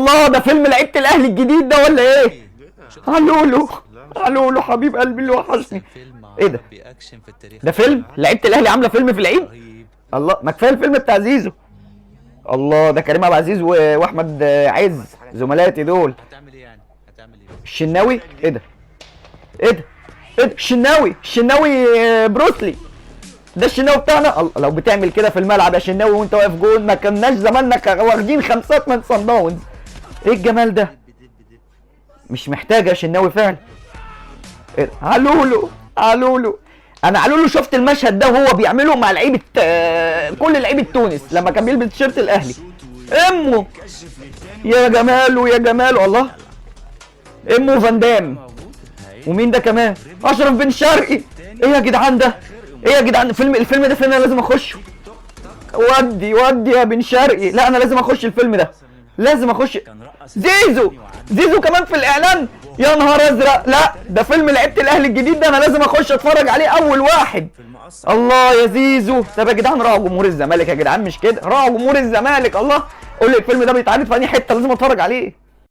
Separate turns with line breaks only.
الله، ده فيلم لعيبه الاهلي الجديد ده ولا ايه؟ علولو، علولو حبيب قلبي اللي وحشني. ايه ده؟ ده فيلم لعيبه الاهلي عامله فيلم في العيد؟ الله، ما كفايه الفيلم بتاع زيزو. الله، ده كريم عبد العزيز واحمد عز زملاتي دول.
هتعمل ايه يعني؟ هتعمل ايه؟
الشناوي؟ ايه ده؟ ايه ده؟ ايه ده؟ الشناوي بروسلي. ده الشناوي بتاعنا. الله، لو بتعمل كده في الملعب يا شناوي وانت واقف جون ما كناش زماننا واخدين خمسات من صن داونز. ايه الجمال ده؟ مش محتاجه يا شناوي فعلا. إيه؟ علولو، علولو. انا علولو شفت المشهد ده وهو بيعمله مع لعيبه كل لعيبه تونس لما كان بيلبس تيشيرت الاهلي. امه يا جماله يا جماله. الله، امه فان دام. ومين ده كمان؟ اشرف بن شرقي. ايه يا جدعان ده؟ ايه يا جدعان؟ الفيلم ده فيلم انا لازم اخشه. ودي يا بن شرقي. لا انا لازم اخش الفيلم ده، لازم اخش. زيزو كمان في الاعلان. يا نهار ازرق. لا ده فيلم لعيبه الاهلي الجديد ده انا لازم اخش اتفرج عليه اول واحد. الله يا زيزو. طب يا جدعان راعوا جمهور الزمالك يا جدعان، مش كده؟ راعوا جمهور الزمالك. الله، قول لي الفيلم ده بيتعرض في انهي حته لازم اتفرج عليه.